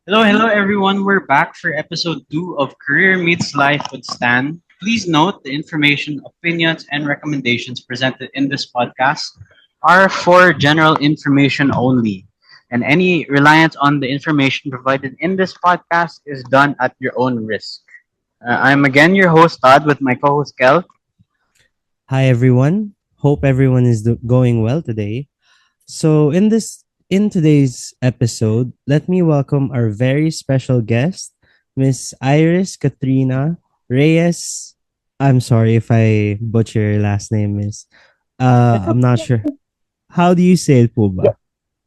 Hello everyone. We're back for episode 2 of Career Meets Life with Stan. Please note the information, opinions, and recommendations presented in this podcast are for general information only, and any reliance on the information provided in this podcast is done at your own risk. I'm again your host, Todd, with my co host, Kel. Hi everyone. Hope everyone is going well today. In today's episode, let me welcome our very special guest, Miss Iris Katrina Reyes. I'm sorry if I butcher your last name, Miss. That's I'm not okay. sure. How do you say it po Yeah.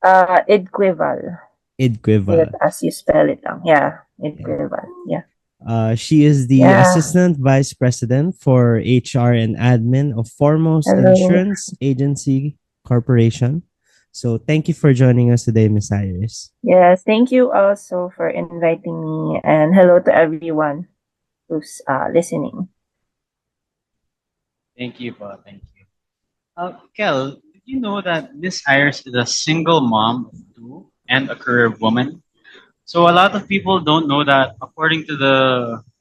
ba? Idquival. Idquival. As you spell it lang. Yeah. Yeah. Idquival. Yeah. She is the Yeah. Assistant Vice President for HR and Admin of Foremost Hello. Insurance Agency Corporation. So thank you for joining us today, Miss Iris. Yes. Thank you also for inviting me. And hello to everyone who's listening. Thank you, po. Thank you. Kel, did you know that Miss Iris is a single mom of two and a career woman? So a lot of people don't know that according to the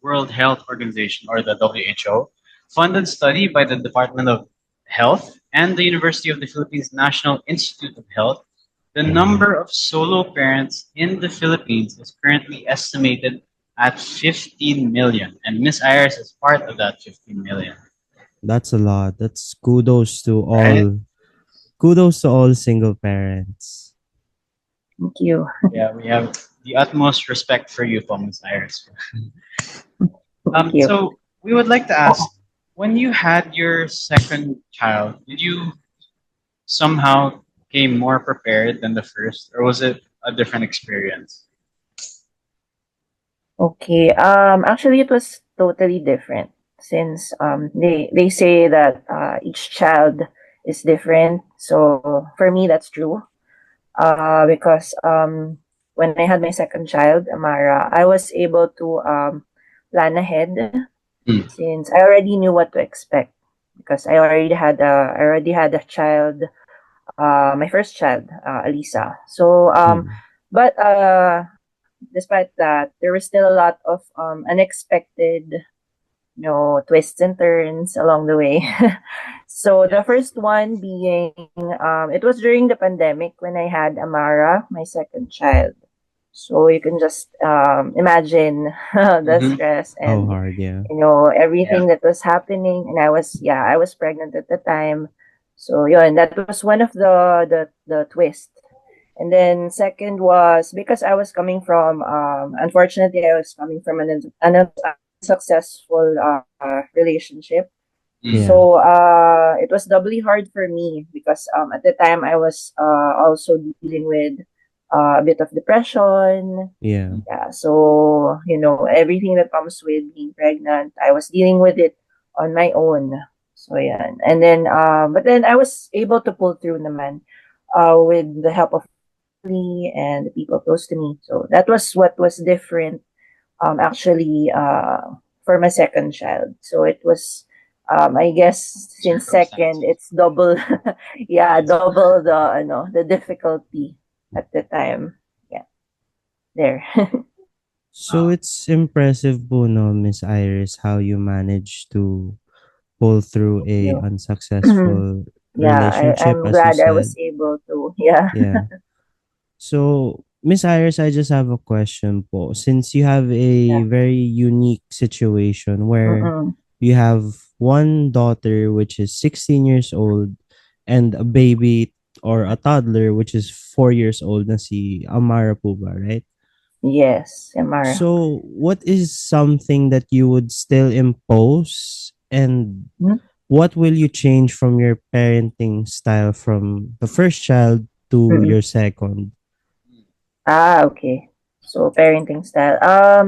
World Health Organization or the WHO, funded study by the Department of Health and the University of the Philippines National Institute of Health, the number of solo parents in the Philippines is currently estimated at 15 million, and Miss Iris is part of that 15 million, That's a lot. That's right? kudos to all single parents. Thank you. Yeah, we have the utmost respect for you, Miss Iris. Thank you. So we would like to ask, when you had your second child, did you somehow came more prepared than the first, or was it a different experience? Okay. Actually, it was totally different since they say that each child is different. So for me, that's true. Because when I had my second child, Amara, I was able to plan ahead Mm. since I already knew what to expect because I already had a child, my first child, Alisa. So Mm. but despite that, there was still a lot of unexpected, twists and turns along the way. So the Yes. first one being, it was during the pandemic when I had Amara, my second child. So you can just imagine the Mm-hmm. stress How and hard, yeah. Yeah. everything that was happening. And I was pregnant at the time. So yeah, and that was one of the twist. And then second was because I was coming from, unfortunately, I was coming from an unsuccessful relationship. Mm. Yeah. So it was doubly hard for me because at the time I was also dealing with a bit of depression. Yeah. Yeah, so everything that comes with being pregnant, I was dealing with it on my own. So yeah, and then but then I was able to pull through naman with the help of family and the people close to me. So that was what was different actually for my second child. So it was I guess since second Circumstances. it's double yeah, Yes. double the difficulty at the time. Yeah, there. So it's impressive po, no, Miss Iris, how you managed to pull through a You. unsuccessful Yeah, relationship, I'm as you glad I was said. able to. Yeah. Yeah. So, Miss Iris, I just have a question po. Since you have a Yeah. very unique situation where Mm-mm. you have one daughter which is 16 years old and a baby or a toddler which is 4 years old na si Amara po ba, right? Yes, Amara. So, what is something that you would still impose, and Hmm? what will you change from your parenting style from the first child to Mm-mm. your second? Okay. So parenting style.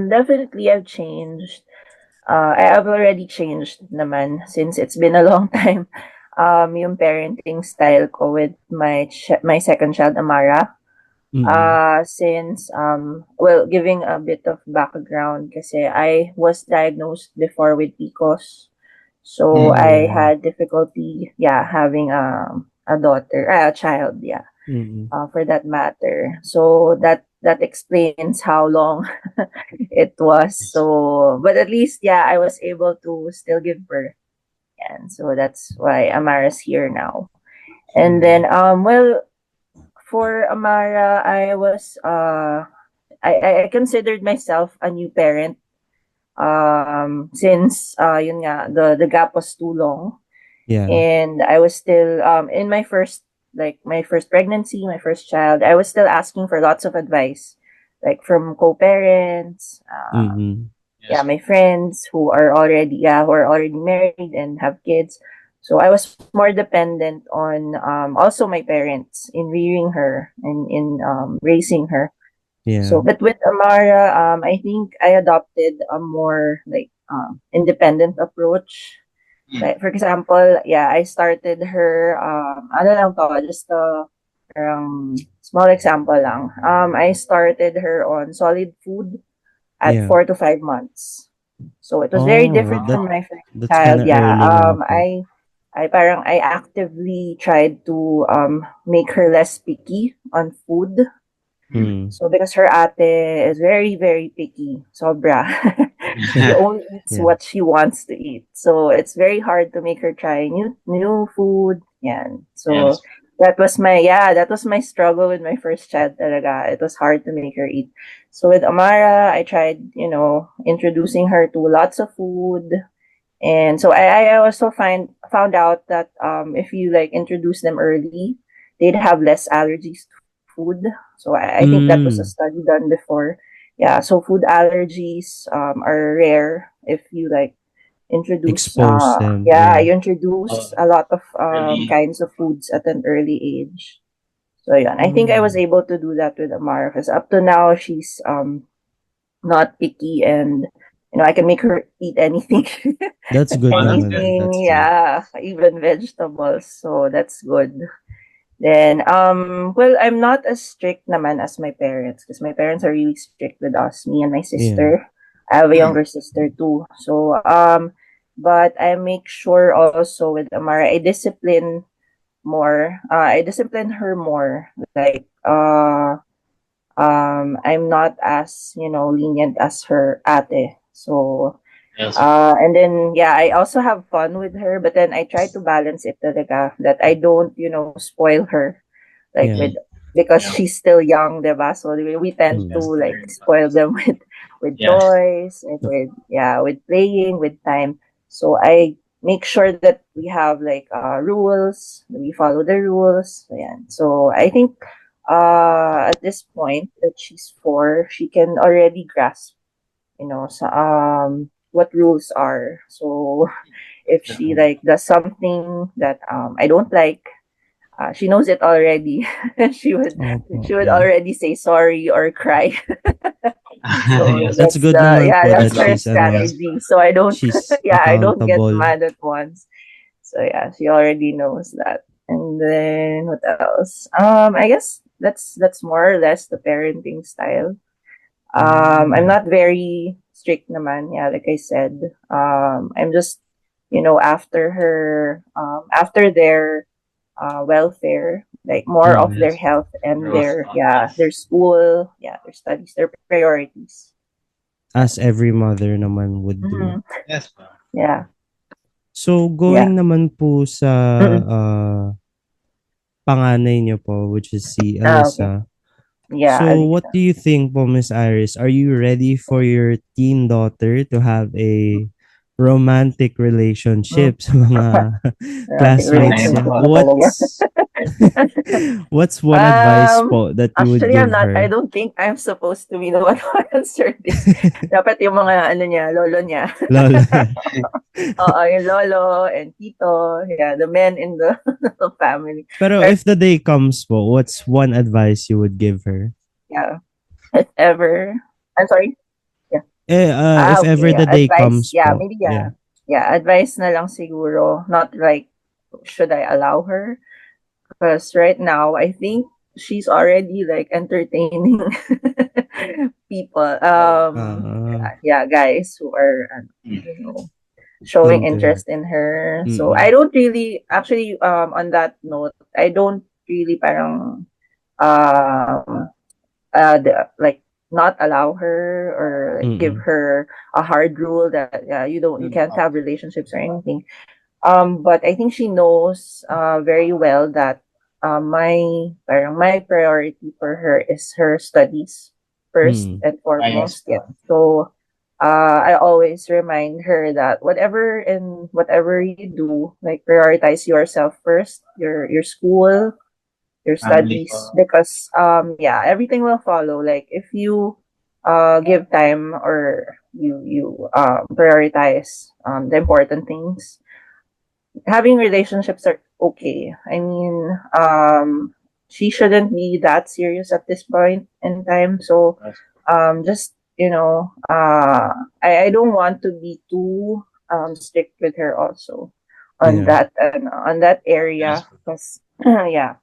Definitely I've changed. I've already changed naman since it's been a long time. Yung parenting style ko with my second child, Amara. Mm. Since well, giving a bit of background kasi I was diagnosed before with PCOS. So Mm. I Oh. had difficulty, yeah, having a daughter, a child, yeah, Mm. for that matter. So that that explains how long it was. So, but at least, yeah, I was able to still give birth. And so that's why Amara's here now. And then, well, for Amara, I considered myself a new parent since yun nga the gap was too long, Yeah. and I was still in my first pregnancy, my first child. I was still asking for lots of advice, like from co-parents, Mm-hmm. yeah, Yes. my friends who are already married and have kids. So I was more dependent on also my parents in rearing her and in raising her. Yeah. So, but with Amara, I think I adopted a more like independent approach. Mm. Like for example, yeah, I started her ano lang to, just small example lang. I started her on solid food at Yeah. 4 to 5 months. So it was very Oh, different that from my first that's kind child. of Yeah. early nga po. I actively tried to make her less picky on food. Mm. So because her ate is very, very picky, sobra. She only eats Yeah. what she wants to eat. So it's very hard to make her try new food. Yeah. So Yes. that was my struggle with my first child talaga. It was hard to make her eat. So with Amara, I tried, introducing her to lots of food. And so I also found out that if you like introduce them early, they'd have less allergies to food. So I think that was a Mm. study done before. Yeah, so food allergies are rare if you like introduce Expose them. yeah, Yeah. you Uh, introduce a lot of Early. kinds of foods at an early age. So yeah, I think I was Mm. able to do that with Amara because up to now she's not picky, and I can make her eat anything. That's good Oh, that's naman. good. Anything, That's good. yeah, even vegetables. So that's good. Then, well, I'm not as strict naman as my parents because my parents are really strict with us, me and my Yeah. sister. I have a Mm. younger sister too. So, but I make sure also with Amara, I discipline more. I discipline her more. Like, I'm not as, lenient as her ate. So, Yes. and then yeah, I also have fun with her, but then I try to balance it talaga that I don't, spoil her like Yeah. with Mm. because Yeah. she's still young, diba? So we tend to Mm. Yes. like Very spoil important. them with Yes. toys and with playing with time. So I make sure that we have like rules, we follow the rules. So, yeah. So I think at this point that she's 4, she can already grasp, what rules are. So if Good she one. like does something that I don't like, she knows it already. she would Opo. she would Yeah. already say sorry or cry. So Yes. That's good naman po That's that that's her good. she's ano, Yes. strategy. So I don't she's yeah, I don't get accountable. mad at once. So yeah, she already knows that. And then what else? I guess that's more or less the parenting style. I'm Mm. not very strict naman, yeah, like I said. I'm just, after their welfare, like more of Mm. their Yes. health and Growth. their Yes. school, yeah, their studies, their priorities. Yeah. As every mother naman would do. Hmm. Yes. Yeah. So, Yeah. going naman po sa Mm-mm. panganay niyo po, which is si Okay. Alyssa. Yeah, So, what Alisa. do you think po, Miss Iris? Are you ready for your teen daughter to have a romantic Mm. relationship sa mga Romantic classmates Nice niya? relationship one. talaga. What's one advice Um, po that you would actually, give I her? don't think I'm supposed to be the one who answer this. Dapat yung mga, lolo niya. Lol. Oo, yung lolo and tito. Yeah, the men in the family. Pero But if the day comes po, what's one advice you would give her? yeah, if ever. I'm sorry. Yeah. If Okay. ever Yeah. the day Advice. comes Yeah, po. maybe Yeah. yeah. Yeah, advice na lang siguro. Not like, should I allow her? Because right now, I think she's already like entertaining people. Ah, Yeah, guys who are, Mm. showing into her. interest in her. So I Mm-mm. don't really actually on that note, I don't really parang um like not allow her or like give Mm-mm. her a hard rule that you can't have relationships or anything. But I think she knows very well that my priority for her is her studies first Mm. and Yes. foremost. Yeah. So I always remind her that whatever you do, like prioritize yourself first, your school, your Family studies, po. because yeah, everything will follow. Like if you give time or you prioritize the important things, having relationships are okay. I mean, she shouldn't be that serious at this point in time. So, Yes. just I don't want to be too strict with her also Yeah. on that Yes. area because yeah,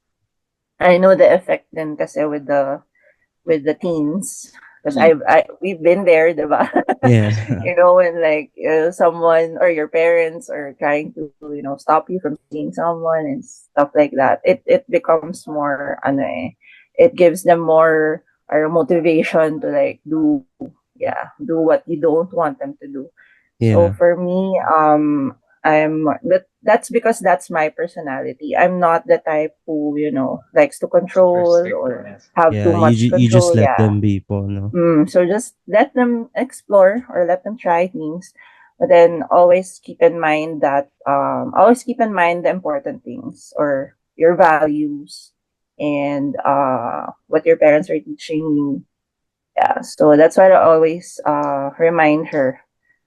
I know the effect then kasi with the teens because Mm. we've been there, diba? Yeah. When like someone or your parents are trying to stop you from seeing someone and stuff like that. It becomes more it gives them more or motivation to like do what you don't want them to do. So Yeah. for me, that's because that's my personality. I'm not the type who likes to Super control strict. or Yes. have too Yeah. much You just control. let Yeah. them be po, no? So just let them explore or let them try things, but then always keep in mind the important things or your values and what your parents are teaching you. Yeah, so that's why I always remind her,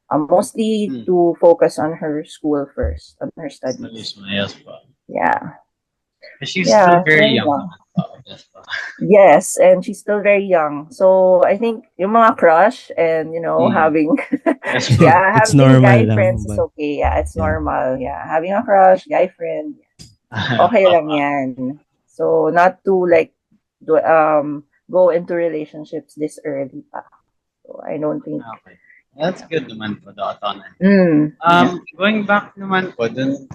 mostly Mm. to focus on her school first, on her Studies studies. mo. Yes po. Yeah, But she's still yeah, so very young yeah. naman po. Yes po. Yes, and she's still very young. So I think yung mga crush and Mm. having Yes po. yeah, It's having normal guy friends lang, is but okay. Yeah, it's yeah. normal. Yeah, having a crush, guy friend, okay lang Papa. yan. So not to like go into relationships this early pa. So I don't think. Okay. That's good naman po, the autonomy. Yeah. Going back naman po dun,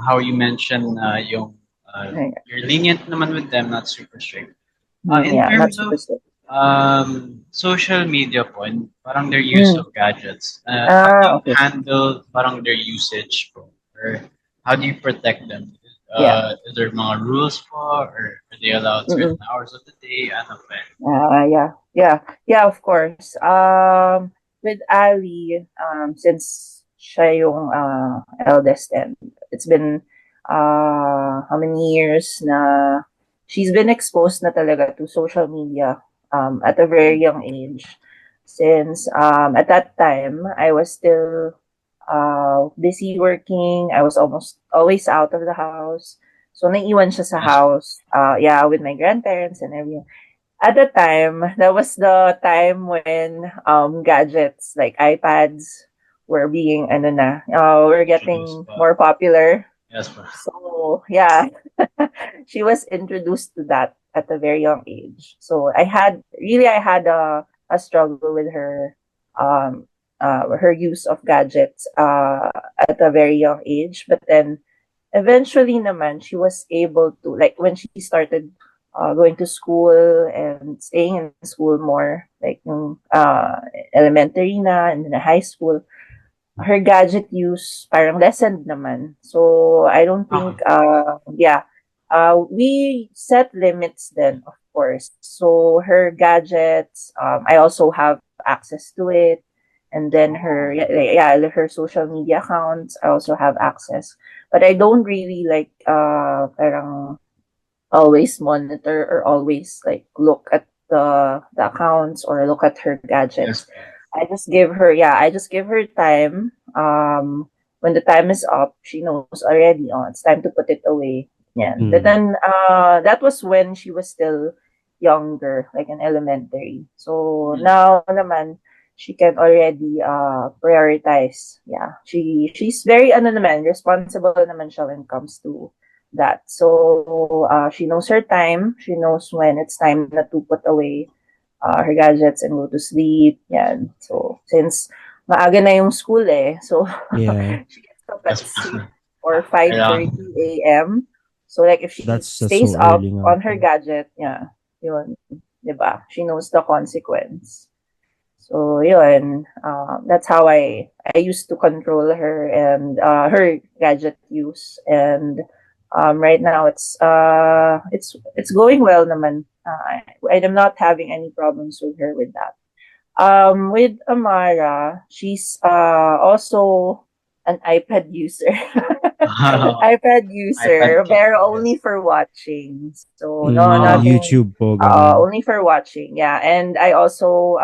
how you mentioned yung you're lenient naman with them, not super strict. In Yeah, not terms super of strict. social media po and parang their use Mm. of gadgets, how do you Okay. handle parang their usage po? Or how do you protect them? Yeah. Is there mga rules po or are they allowed certain Mm-mm. hours of the day? Ano po? Yeah. Yeah. Yeah, of course. With Ali, since siya yung eldest and it's been how many years na she's been exposed na talaga to social media at a very young age. Since at that time, I was still busy working. I was almost always out of the house. So, naiwan siya sa Yes po. house, yeah, with my grandparents and everything. At the time, that was the time when gadgets like iPads were being were Introduce getting po. more popular. Yes po. So yeah, she was introduced to that at a very young age. So I had a struggle with her use of gadgets at a very young age. But then eventually naman she was able to, like, when she started going to school and staying in school more, like yung elementary na and then high school, her gadget use parang lessened naman. So I don't Okay. think yeah. We set limits then, of course. So her gadgets, I also have access to it. And then her social media accounts, I also have access. But I don't really like parang always monitor or always like look at the accounts or look at her Yes gadgets. po. I just give her time. When the time is up, she knows already, oh, it's time to put it away. Yeah. But Mm. then that was when she was still younger, like in elementary. So Mm. now naman she can already prioritize. Yeah. She's very responsible naman siya when it comes to that. So she knows her time. She knows when it's time na to put away her gadgets and go to sleep. Yan. So, since maaga na yung school so Yeah. she gets up at Yes po. 6 or Kailangan. 5:30 a.m. So, like, if she That's stays so up early nga on her po. gadget, yeah, yun. 'di ba? She knows the consequence. So yun, that's how I used to control her and her gadget use. And right now it's going well naman. I'm not having any problems with her with that. With Amara, she's also an iPad user. iPad iPad user, kid, pero only yes. for watching. So no, Mm, Oh, nothing. YouTube po, ganun. Only for watching. Yeah, and I also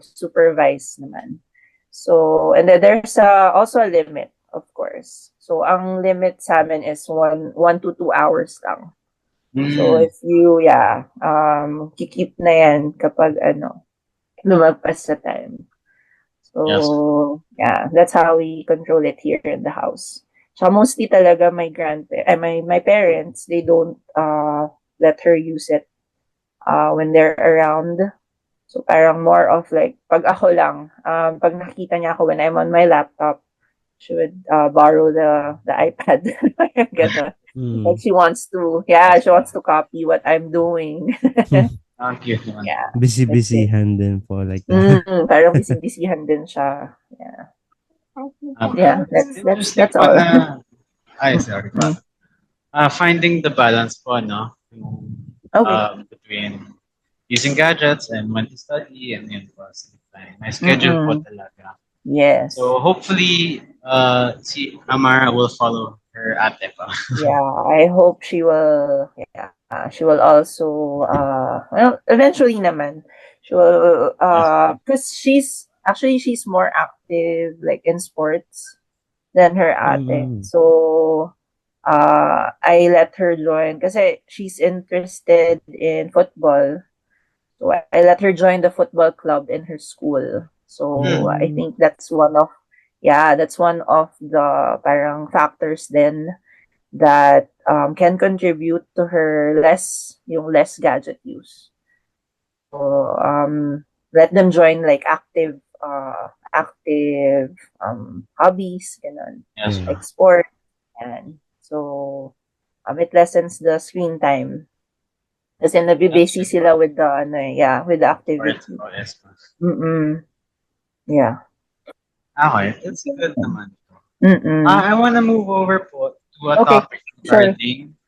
supervise naman. So and then there's also a limit, of course. So ang limit sa amin is 1 to 2 hours lang. So mm, if you, yeah, kikip na yan kapag lumagpas sa time. yes. So, yeah, that's how we control it here in the house. So mostly talaga my parents, they don't let her use it when they're around. So parang more of like pag ako lang, pag nakita niya ako when I'm on my laptop, she would borrow the iPad. Parang ganun. Like Mm. she wants to copy what I'm doing. Ang cute naman Yeah, po. that's it. Busy-busyhan din po like that. Parang bising-bisihan din siya. Yeah. Pero Yeah, it's interesting that's po all. na, ay, sorry po. Mm. Finding the balance po, no? Yung, Okay. between using gadgets and when to study and yun po. My schedule po Mm. talaga. Yes. So hopefully, si Amara will follow her ate pa. Yeah, I hope she will, yeah, she will also, well, eventually naman, she will, Yes. because she's more active, like, in sports than her ate. Mm. So, I let her join kasi she's interested in football. So I let her join the football club in her school. So Hmm. I Mm. think that's one of the parang factors then that can contribute to her less gadget use. So let them join like active hobbies, ganun, Yes, Yeah. po. like sport, and so it lessens the screen time. Kasi That's nabi-busy good po. sila with the with the Alright, activity. po, yes po. Mm. Yeah. Okay, that's good naman. Mm. I want to move over po to a Okay. topic Sure. regarding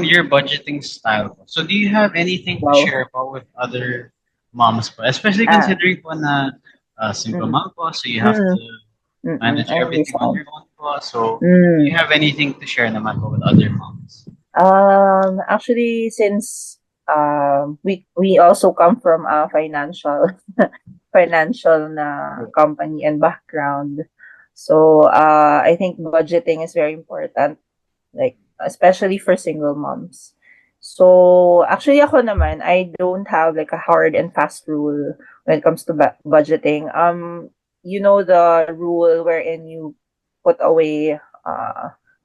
your budgeting style po. So do you have anything to Wow. share po with other moms po? Especially Ah. considering po na single Mm. mom po, so you have Mm. to manage I everything on understand. your own po. So do you Mm. have anything to share naman po with other moms? Actually, since we also come from a financial na company and background, so I think budgeting is very important, like especially for single moms. So actually ako naman, I don't have like a hard and fast rule when it comes to budgeting. The rule wherein you put away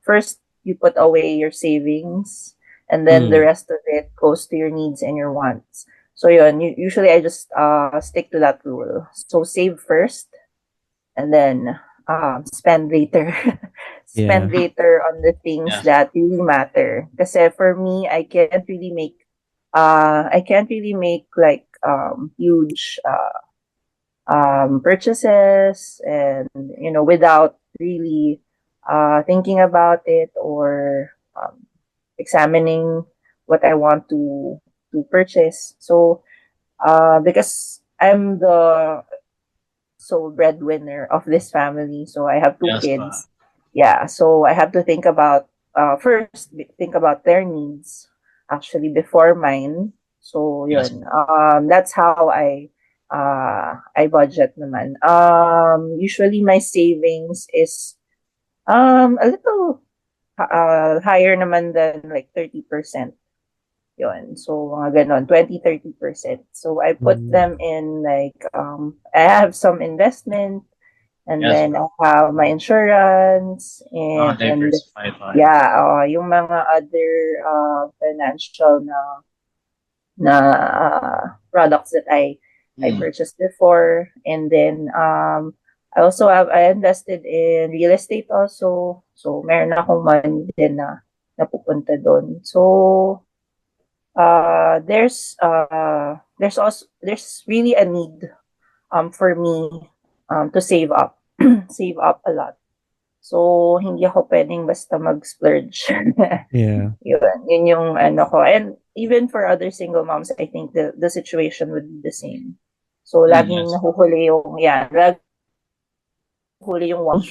first you put away your savings, and then the Mm. rest of it goes to your needs and your wants. So yun, usually I just stick to that rule. So save first, and then spend later. Yeah. Spend later on the things Yes. that really matter. Kasi for me, I can't really make like huge purchases, and without really thinking about it, or examining what I want to purchase. So because I'm the sole breadwinner of this family, so I have two Yes po. kids. Yeah, so I have to think about first think about their needs actually before mine. So Yes yun. po. That's how I budget naman. Usually my savings is a little higher naman than like 30%. Yun. So, mga ganon, 20-30%. So, I put Mm. them in like, I have some investment, and Yes then po. I have my insurance, and Diversify tayo. yeah, yung mga other financial na products that I Hmm. purchased before. And then, I invested in real estate also. So, meron akong money din na napupunta doon. So, there's really a need for me to save up save up a lot. So hindi ako pwedeng basta mag-splurge. Yeah. Yun yung ano ko. And even for other single moms, I think the situation would be the same. So laging Yes. nahuhuli yung, yeah, laging huli yung one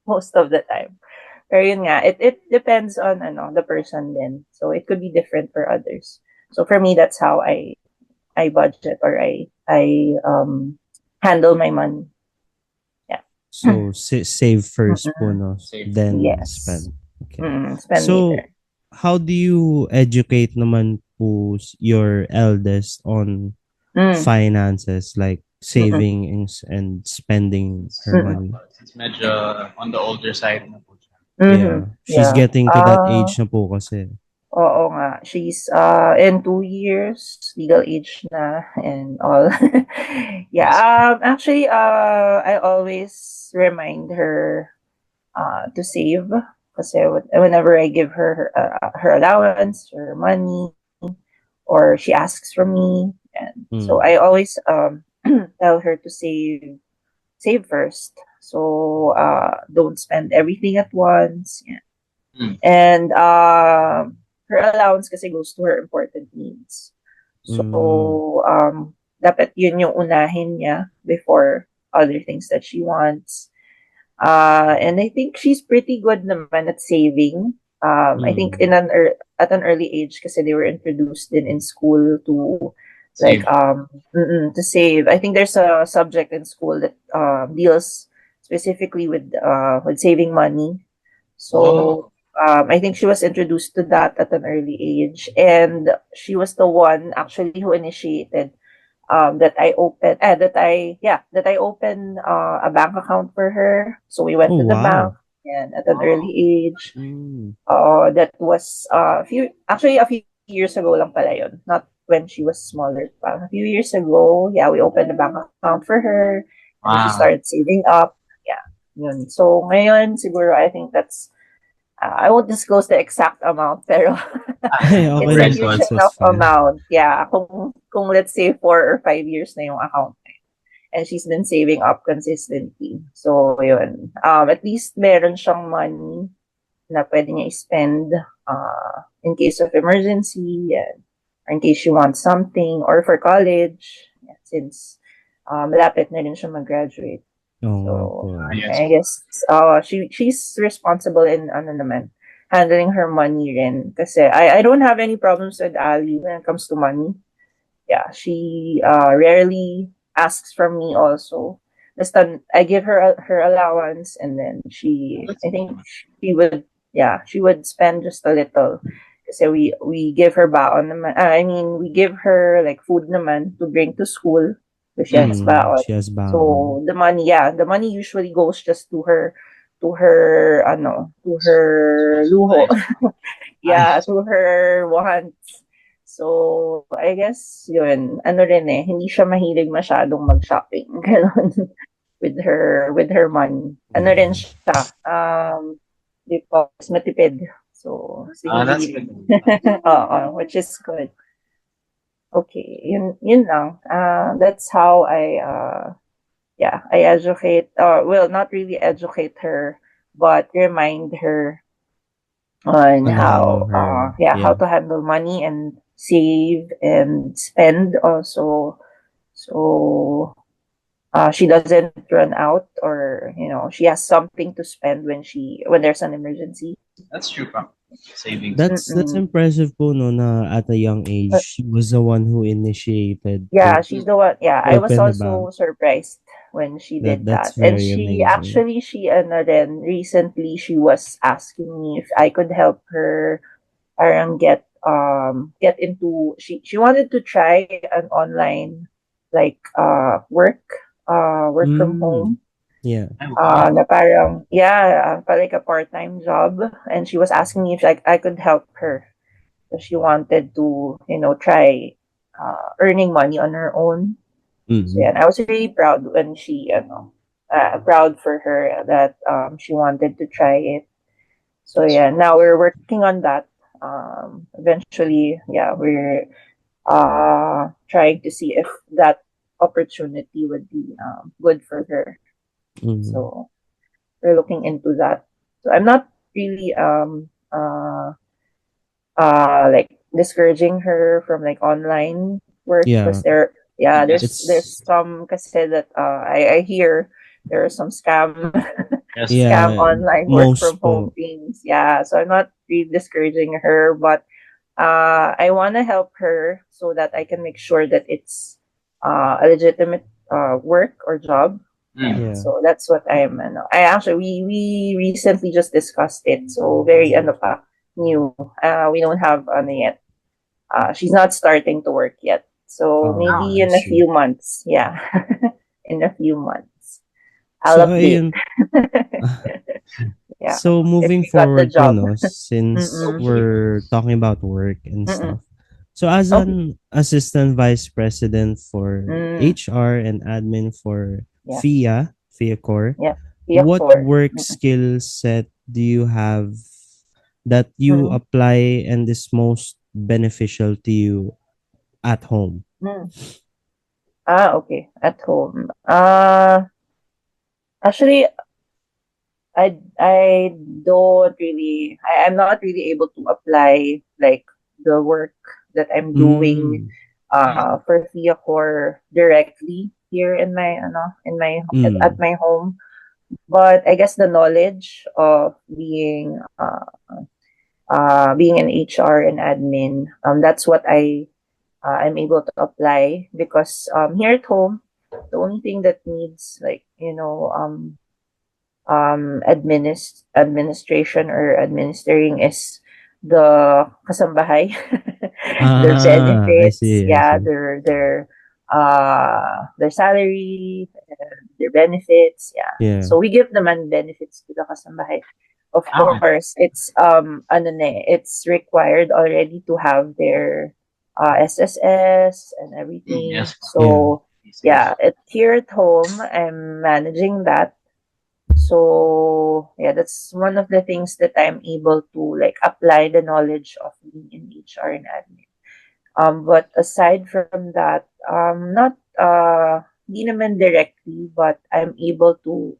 most of the time. Pero yun nga, it depends on the person then. So it could be different for others. So for me, that's how I budget or I handle my money. Yeah. So save first po, Mm-mm. no? Save. Then Yes. spend. Okay. Spend So later. how do you educate naman po your eldest on Mm. finances, like Mm-mm. saving and spending her Mm-mm. money? Since medyo on the older side na po siya. Yeah. She's Yeah. getting to that age na po kasi. Oo nga. She's in 2 years, legal age na and all. Yeah. Yes. Actually, I always remind her to save kasi whenever I give her allowance or money or she asks from me, and so Mm. I always tell her to save first. So don't spend everything at once. Yeah. Mm. And her allowance kasi goes to her important needs. Mm. So dapat yun yung unahin niya before other things that she wants. And I think she's pretty good naman at saving. I think Mm. at an early age kasi they were introduced in school to like Save. to save. I think there's a subject in school that deals specifically with saving money. So Oh. I think she was introduced to that at an early age, and she was the one actually who initiated that I opened a bank account for her. So we went Oh, to the bank wow. and at an Oh. early age. Mm. That was a few years ago lang pala yun. Not when she was smaller pa. A few years ago, yeah, we opened a bank account for her and then she Wow. started saving up. Yeah, yun. So ngayon, siguro I think that's I won't disclose the exact amount, pero Ay, okay it's a lang Friends po. huge one. This was enough fun. amount. Yeah, kung let's say 4 or 5 years na yung account and she's been saving up consistently. So, yun. At least meron siyang money na pwede niya i-spend in case of emergency, yeah, or in case she wants something, or for college, yeah, since malapit na rin siya mag-graduate. Oo nga So, po. Yes. I guess she's responsible in ano naman, handling her money rin. Kasi I don't have any problems with Ali when it comes to money. Yeah, she rarely asks from me also. Basta I give her allowance and then I think she would spend just a little. Kasi we give her baon naman. I mean, we give her like food naman to bring to school. Because she has baon. She has baon. So the money usually goes just to her luho. Yeah, to her wants. So, I guess, yun, ano rin hindi siya mahilig masyadong mag-shopping. Ganon. with her money. Ano rin siya, because matipid. So, That's hindi. good. Which is good. Okay, yun lang. That's how I educate, well, not really educate her, but remind her on On how her, how to handle money and save and spend also, so she doesn't run out, or she has something to spend when there's an emergency. That's true, pa. Savings. That's impressive po, no, na at a young age, she was the one who initiated Yeah, to she's the one. Yeah, I was open the also bank. surprised when she did That's that. And very she amazing. actually, then recently she was asking me if I could help her parang get into, she wanted to try an online like work from home. Yeah. Wow. Na parang like a part-time job, and she was asking me if I could help her. So she wanted to try earning money on her own. So yeah, and I was really proud when she proud for her that she wanted to try it. So yeah, now we're working on that. Eventually, yeah, we're trying to see if that opportunity would be good for her. Mm. So we're looking into that. So I'm not really like discouraging her from like online work because Yeah, there's it's some kasi that I hear there are some Yes. scam yeah, online work from most home po. things. Yeah, so I'm not really discouraging her, but I want to help her so that I can make sure that it's a legitimate work or job. Mm. And Yeah. so that's what I actually we recently just discussed it. So very ano pa new. We don't have ano yet. She's not starting to work yet. So Oh, maybe I in a see. few months. Yeah. In a few months. I'll So update. ayun, Yeah. so If moving we got the forward po, job. no, since Mm-mm. we're talking about work and Mm-mm. stuff. So as Okay. an assistant vice president for Mm. HR and admin for Yeah. FIA Core, Yeah. Yeah. what For. work Mm-mm. skill set do you have that you Mm-mm. apply and is most beneficial to you at home? Mm. Okay. At home. Actually, I don't really. I'm not really able to apply like the work that I'm doing Mm, for Theacore directly here in my at mm, my home. But I guess the knowledge of being an HR and admin, that's what I'm able to apply because here at home, the only thing that needs like administration or administering is the kasambahay, their I benefits, see, I yeah, see. their salary, their benefits, yeah. Yeah. So we give naman benefits to the kasambahay. Of Ah, course, ano na it's required already to have their SSS and everything. yes. Yeah. So yeah, here at home, I'm managing that. So yeah, that's one of the things that I'm able to like apply the knowledge of being in HR and admin. But aside from that, not di naman directly, but I'm able to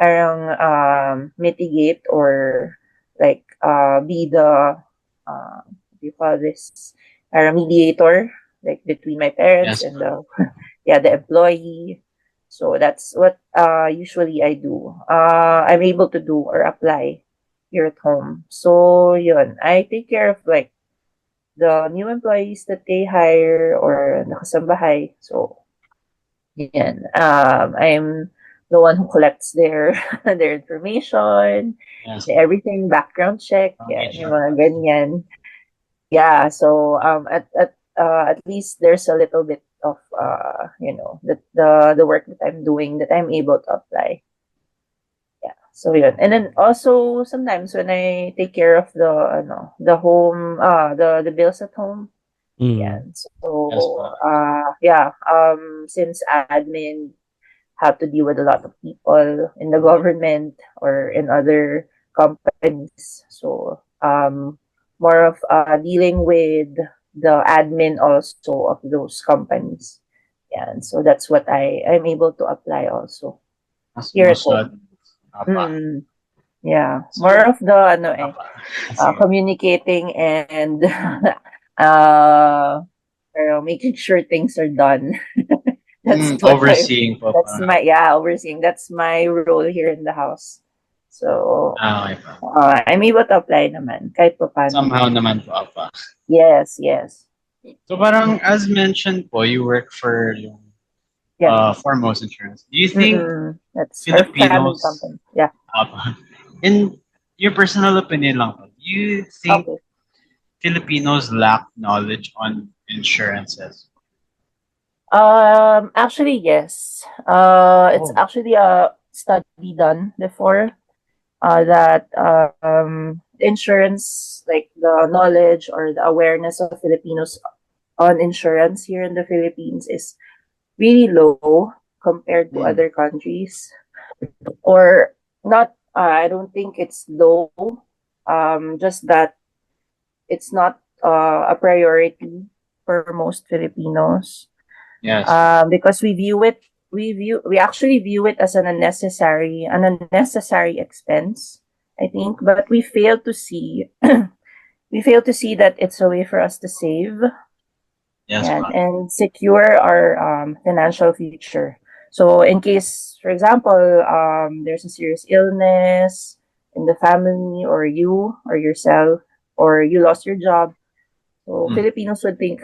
parang mitigate or like be the what do you call this mediator like between my parents Yes. and the yeah the employee. So that's what usually I do. I'm able to do or apply here at home. So yun, I take care of like the new employees that they hire or nakasambahay. So yan. I'm the one who collects their their information, Yes. everything, background check, From yeah, yung HR. mga ganyan. Yeah, so at least there's a little bit of the work that I'm doing that I'm able to apply. Yeah. So yun. And then also sometimes when I take care of the home the bills at home. Yeah. Mm, Yes. So yeah, since admin have to deal with a lot of people in the government or in other companies. So more of dealing with the admin also of those companies. Yeah, and so that's what I'm able to apply also Mas here at most home. apa. Mm, yeah, more So, of the apa. Sige. communicating and uh, making sure things are done. That's what Overseeing po that's parang. my yeah, overseeing. That's my role here in the house. So Okay pa. I'm able to apply naman kahit pa paano. Somehow naman po apa. Yes, yes. So parang as mentioned po, you work for yung Yeah. Foremost Insurance. Do you think That's our family Filipinos, company. Yeah. in your personal opinion lang po, do you think Okay. Filipinos lack knowledge on insurances? Actually, yes. It's Oh. actually a study done before. That insurance, like the knowledge or the awareness of Filipinos on insurance here in the Philippines is really low compared to Mm. other countries. Or not, I don't think it's low. Just that it's not a priority for most Filipinos. Yes. Because we actually view it as an unnecessary expense, I think, but we fail to see we fail to see that it's a way for us to save Yes, and secure our financial future. So in case, for example, there's a serious illness in the family, or you or yourself, or you lost your job, so Mm. Filipinos would think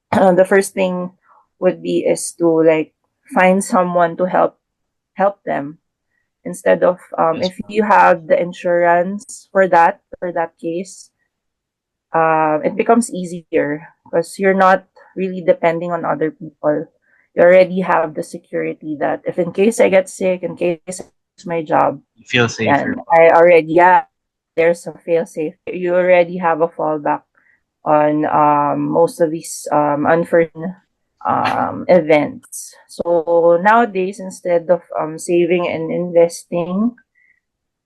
the first thing would be is to like find someone to help them, instead of Yes. if you have the insurance for that case, it becomes easier because you're not really depending on other people. You already have the security that if in case I get sick, in case I lose my job, You feel safer. and I already, yeah, there's a fail safe. You already have a fallback on most of these unforeseen events. So nowadays, instead of saving and investing,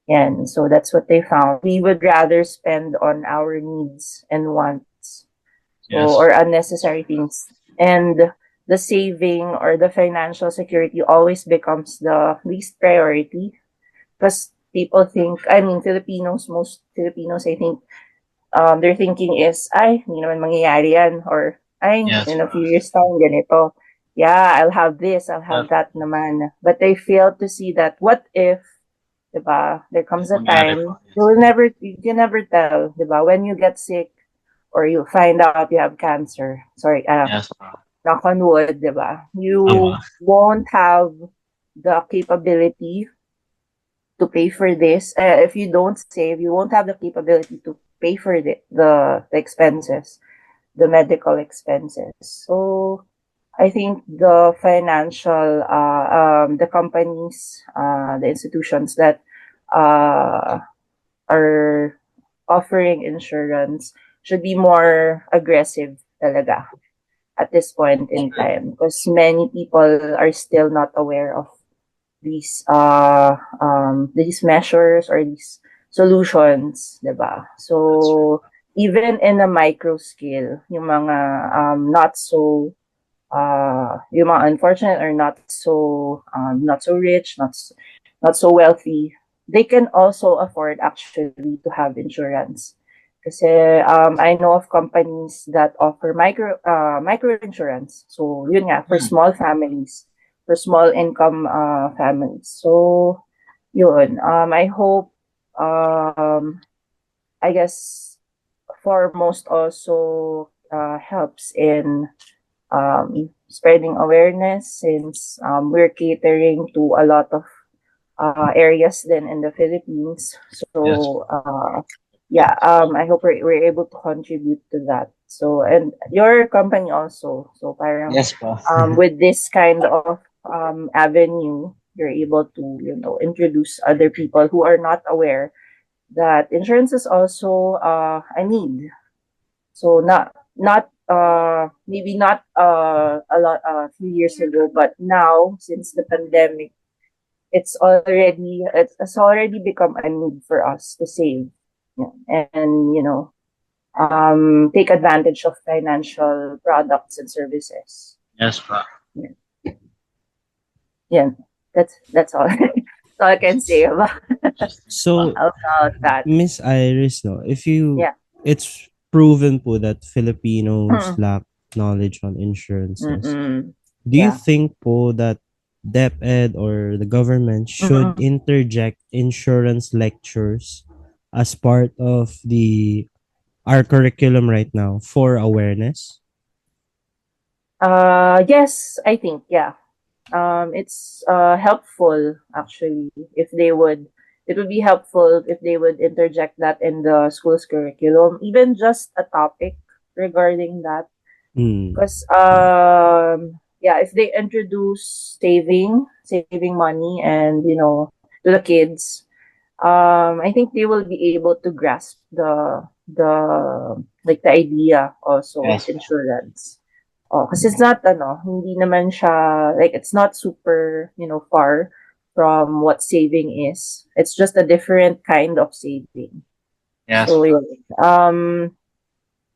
and so that's what they found. We would rather spend on our needs and wants, so Yes. or unnecessary things. And the saving or the financial security always becomes the least priority, because people think, I mean, most Filipinos, I think, their thinking is, ay, hindi naman mangyayari yan, or ay, Yes. in a few years time, ganito. Yeah, I'll have this, I'll have that naman. But they fail to see that what if, diba, there comes a Mangyari time, po. Yes. you can never tell, diba, when you get sick or you find out you have cancer. Sorry, Yes. knock on wood, diba? Yeah. You won't have the capability to pay for this. If you don't save, you won't have the capability to pay for the expenses, the medical expenses. So I think the financial, the companies, the institutions that uh, are offering insurance should be more aggressive talaga at this point in time, because many people are still not aware of these measures or these solutions, 'di ba? So even in a micro scale, yung mga not so yung mga unfortunate or not so rich, not so wealthy, they can also afford actually to have insurance. Kasi I know of companies that offer micro insurance. So yun nga, for Hmm. small families, for small income families. So yun, I hope, I guess, foremost also helps in spreading awareness, since we're catering to a lot of areas then in the Philippines. Yes. So yeah, I hope we're able to contribute to that. So, and your company also. So parang Yes po. with this kind of avenue, you're able to, introduce other people who are not aware that insurance is also a need. So maybe not a few years ago, but now, since the pandemic, it's already become a need for us to save, and take advantage of financial products and services. Yes po. Yeah, that's all. That's all I can say So, about that. Miss Iris, no, if you, Yeah. it's proven po that Filipinos Mm. lack knowledge on insurances. Mm-mm. Do you Yeah. think po that DepEd or the government should Mm-mm. interject insurance lectures as part of the our curriculum right now for awareness? Yes, I think, yeah. It's helpful actually if they would. It would be helpful if they would interject that in the school's curriculum, even just a topic regarding that. Hmm. Because yeah, if they introduce saving money, and to the kids, I think they will be able to grasp the idea also of Yes. insurance. Oh, kasi it's not, hindi naman siya, like, it's not super, far from what saving is. It's just a different kind of saving. Yes. So, yun.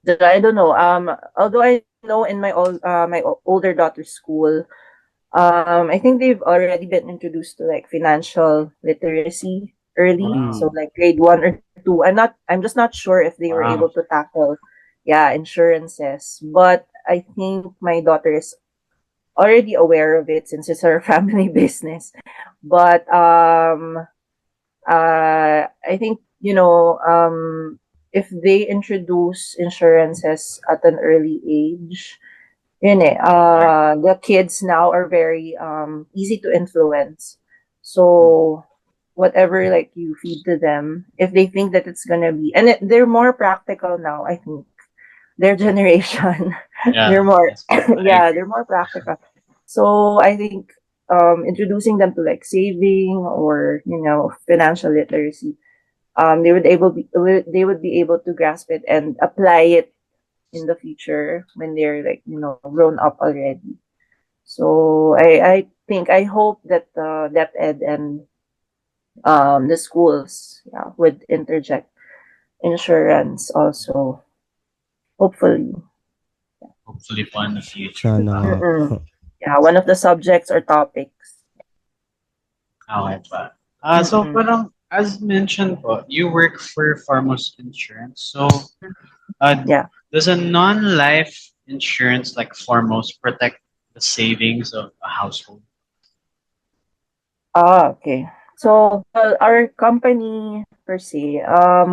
I don't know. Although I know in older daughter's school, I think they've already been introduced to like financial literacy early. So Wow. Mm. like grade 1 or 2. I'm just not sure if they were able Wow. to tackle, yeah, insurances. But I think my daughter is already aware of it since it's her family business. But I think if they introduce insurances at an early age, Right. the kids now are very easy to influence. Mm. So whatever like you feed to them, if they think that it's gonna be, and they're more practical now. I think their generation, they're Yeah. more, Yes, ma'am. I yeah, agree. they're more practical. So I think introducing them to like saving or financial literacy, they would be able to grasp it and apply it in the future when they're like grown up already. So I hope that the DepEd and the schools, yeah, would interject insurance also. Hopefully. Hopefully for in the future. Sana nga Mm-mm. po. Yeah, one of the subjects or topics. Okay pa. So Mm-mm. parang as mentioned po, you work for Farmers Insurance. So Yeah. does a non-life insurance like Foremost protect the savings of a household? Okay. So, well, our company per se,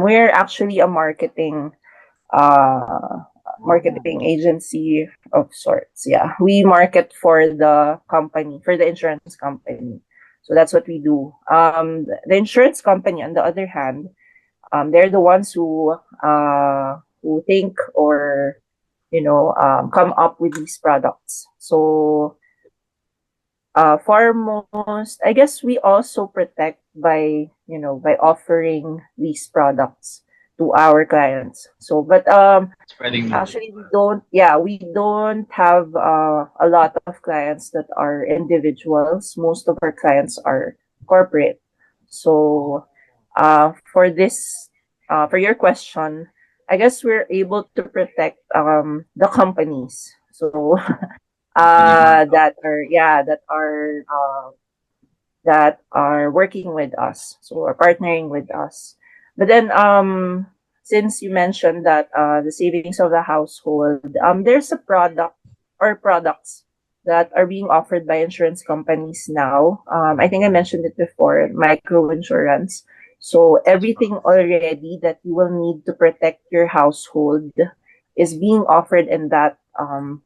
we're actually a uh marketing Oh, agency of sorts. Yeah. We market for the company, for the insurance company. So that's what we do. The insurance company, on the other hand, they're the ones who think or come up with these products. So foremost, I guess we also protect by by offering these products to our clients. So, but spreading the word. actually we don't have a lot of clients that are individuals. Most of our clients are corporate. So, for your question, I guess we're able to protect the companies. So, Company owned. that are working with us, so are partnering with us. But then, since you mentioned that the savings of the household, there's a product or products that are being offered by insurance companies now. I think I mentioned it before, micro insurance. So Yes, everything ma'am. already that you will need to protect your household is being offered in that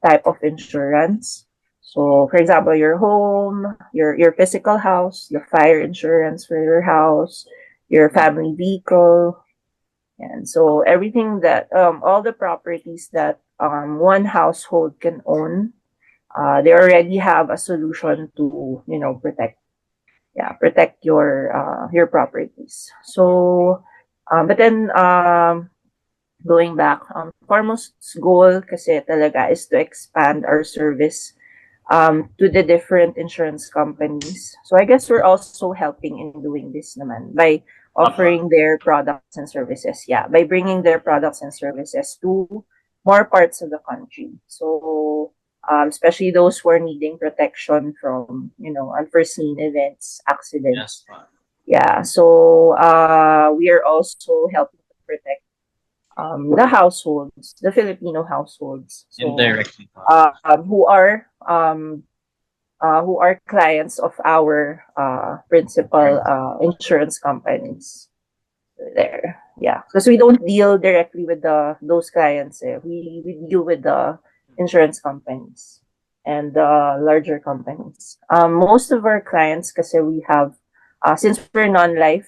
type of insurance. So, for example, your home, your physical house, the fire insurance for your house, your Mm. family vehicle, and so everything that all the properties that one household can own, they already have a solution to protect your properties. So, but then going back, Formost's goal kasi talaga is to expand our service to the different insurance companies. So I guess we're also helping in doing this naman by Apa. offering their products and services. Yeah, by bringing their products and services to more parts of the country. So especially those who are needing protection from unforeseen events, Yes, accidents. ma'am. Yeah, so we are also helping to protect the households, the Filipino households. So Indirectly po. who are clients of our principal Insurance. insurance companies there. Yeah, because we don't deal directly with those clients. We deal with the insurance companies and the larger companies. Most of our clients, because we have, since we're non-life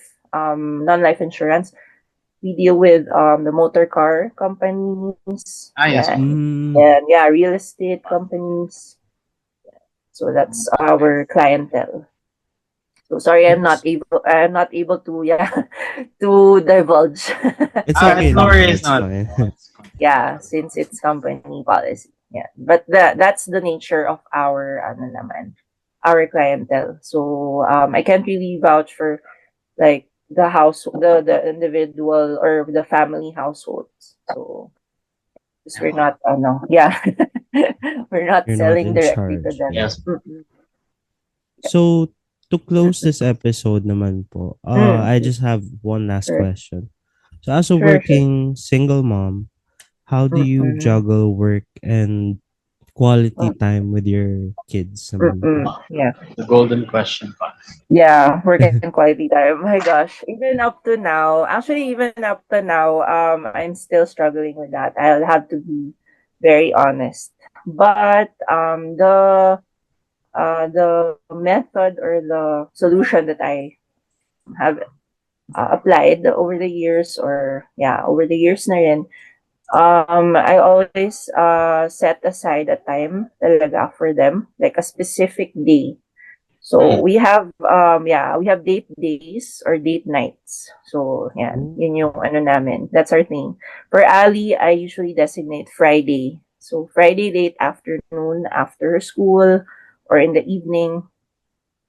insurance, we deal with the motor car companies, Ah, yes, yeah, ma'am. Hmm. and yeah, real estate companies. So that's Okay. our clientele. So sorry, It's I'm not able to to divulge. it's okay No lang po. worries, It's no. fine. Yeah, since it's company policy. Yeah, but that's the nature of our our clientele. So I can't really vouch for like the individual or the family households. So Because we're not, no, yeah, we're not You're not selling in directly to charge. them. Yeah. Yes. Mm-mm. So to close Mm-mm. this episode naman po, Mm. I just have one last Sure, question. So as a sure, sure. working single mom, how do you Mm-mm. juggle work and quality Mm, time with your kids naman po? mm-mm. Yeah. The golden question, pa. Yeah, work and quality time. My gosh, even up to now, actually, even up to now, I'm still struggling with that. I'll have to be very honest. But the method or the solution that I have applied over the years, or yeah, over the years na rin, I always set aside a time talaga for them, like a specific day. So Mm. we have date days or date nights. So yan, Oh. yun yung ano namin. That's our thing. For Ali, I usually designate Friday. So Friday late afternoon after school or in the evening.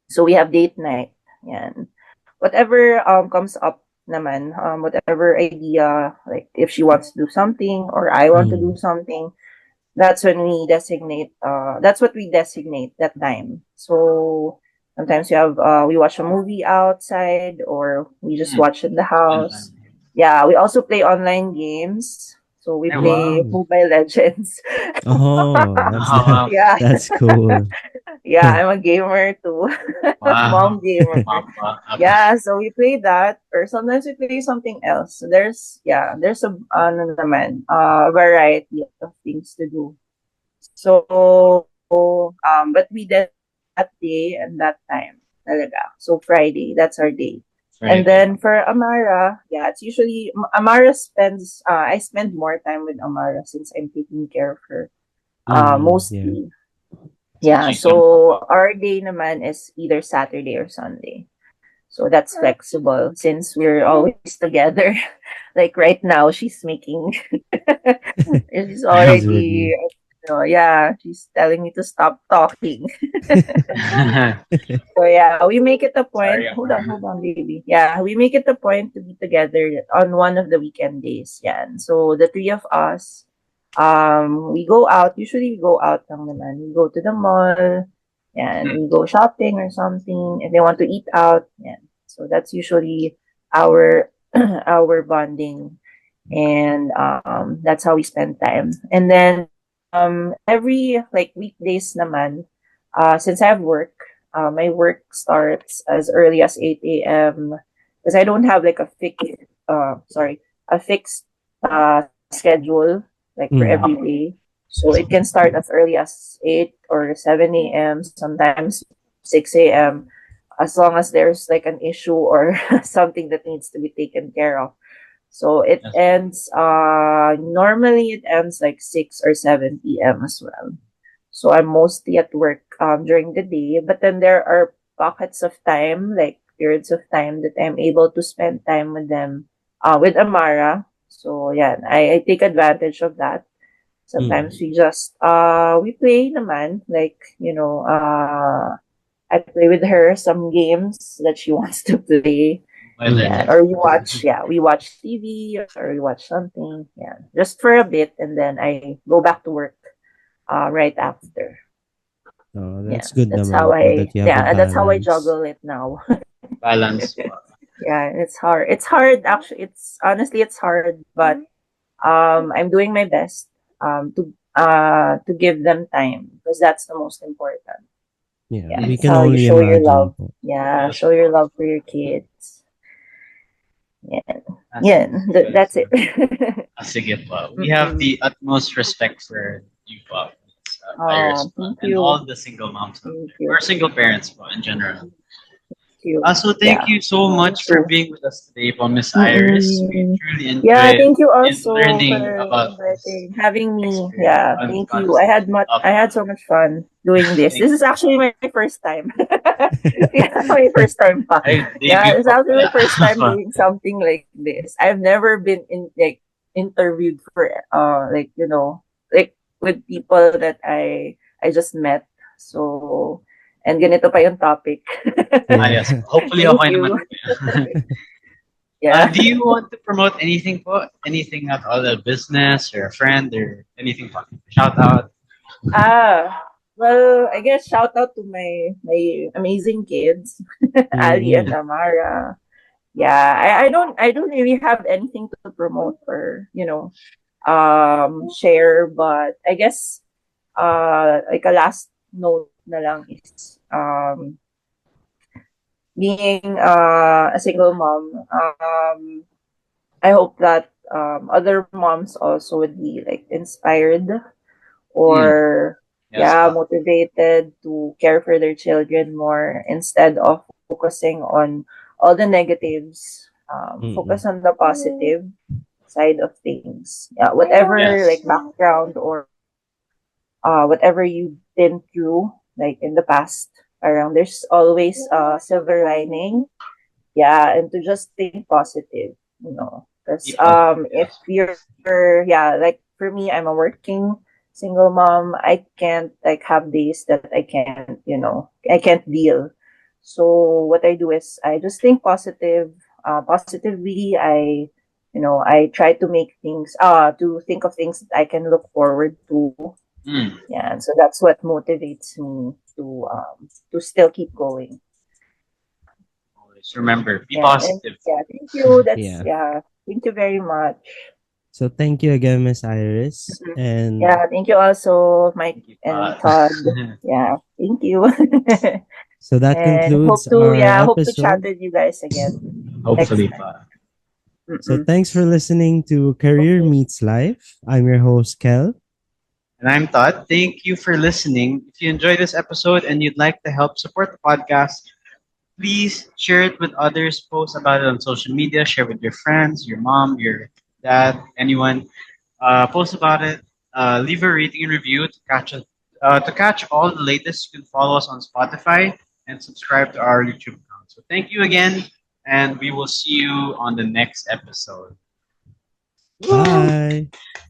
So we have date night. Yan. Whatever comes up naman, whatever idea, like if she wants to do something or I want to do Mm. something, that's when we designate that's what we designate that time. So sometimes we watch a movie outside or we just Mm. watch in the Spend house. time. Yeah, we also play online games. So we Ay, play wow. Oh. Mobile Legends. Oh, that's Oh, wow. Yeah, that's cool. yeah, I'm a gamer too. Mom Wow. gamer. Mapa. Okay. Yeah, so we play that, or sometimes we play something else. So there's a ano naman, variety of things to do. So but we did that day and that time talaga. So Friday, that's our day. And Friday. then for Amara, yeah, it's usually Amara spends I spend more time with Amara since I'm taking care of her Yeah. mostly. So Yeah, she's on so papa. our day naman is either Saturday or Sunday. So that's flexible since we're always together. Like right now, she's making, she's She's with you. already, yeah, she's telling me to stop talking. So yeah, we make it a point. Sorry, Hold Amara. on, baby. Yeah, we make it a point to be together on one of the weekend days. Yeah, and so the three of us, we go out. Usually, we go out lang naman. We go to the mall. Yeah, and Mm. we go shopping or something. If they want to eat out, yeah. So that's usually our our bonding, and that's how we spend time. And then every like weekdays naman, since I have work, my work starts as early as 8 a.m. because I don't have like a fixed schedule like for Mm. every day. So it can start as early as 8 or 7 a.m., sometimes 6 a.m., as long as there's like an issue or something that needs to be taken care of. So it Yes. ends, normally it ends like 6 or 7 p.m. as well. So I'm mostly at work during the day, but then there are pockets of time, like periods of time that I'm able to spend time with them, with Amara. So yeah, I take advantage of that. Sometimes Mm. we play naman, like, I play with her some games that she wants to play. Mobile Yeah, Mm. Legends. or we watch TV or we watch something. Yeah, just for a bit, and then I go back to work right after. Oh, Yeah, that's good that's how naman po I that you have a yeah, that's how I balance. juggle it now. Balance. Yeah, it's hard. It's hard actually. It's honestly it's hard, but I'm doing my best to give them time because that's the most important. Yeah, Yeah, we it's can how you only show your imagine love. po. Yeah, Yes. show your love for your kids. Yeah, That's yeah, good. that's it. Sige po. We have Mm-mm. the utmost respect for you po, Iris Oh, po, thank and you. all the single moms out Thank there, you. or single parents po in general. Thank you. So thank Yeah, you so me much for too. being with us today po, Miss Iris. We Mm-mm. truly Yeah, enjoyed thank you in also learning for about this inviting, having me. experience, Yeah, on thank you. conversation. I had so much fun doing this. Thank This is actually my first time. Yeah, my first time pa. Ay, Yeah, debut it's po actually pala. my first time doing something like this. I've never been interviewed for like like with people that I just met. So and ganito pa yung topic. Yeah. Yes. Hopefully Thank okay naman you. po yan. Yeah. Do you want to promote anything po? Anything at all, a business or a friend or anything po? Shout out. Well, I guess shout out to my amazing kids, Ali and Mm-mm. Amara. Yeah, I don't really have anything to promote or share, but I guess like a last note na lang is being a single mom. I hope that other moms also would be like inspired Mm, or yes po. motivated to care for their children more instead of focusing on all the negatives. Mm-mm. Focus on the positive side of things. Yeah, whatever Yes. like background or whatever you've been through, like in the past, around there's always a silver lining. Yeah, and to just think positive, because Be positive. if Yes. you're yeah, like for me, I'm a working single mom. I can't like have days that I can't deal. So what I do is I just think positively. I try to make things to think of things that I can look forward to. Mm. Yeah, and so that's what motivates me to still keep going. Always remember, be Yeah, and positive. yeah, thank you. Yeah. Thank you very much. So thank you again, Miss Iris. Mhm. And Yeah, thank you also, Mike Thank you and po. Todd. Yeah, thank you. so that And concludes our hope to chat episode. with you guys again next Hopefully time. po. So Mm-mm. thanks for listening to Career Okay. Meets Life. I'm your host, Kel. And I'm Todd. Thank you for listening. If you enjoyed this episode and you'd like to help support the podcast, please share it with others, post about it on social media, share with your friends, your mom, your dad, anyone. Post about it. Leave a rating and review to catch all the latest. You can follow us on Spotify and subscribe to our YouTube account. So thank you again, and we will see you on the next episode. Woo! Bye.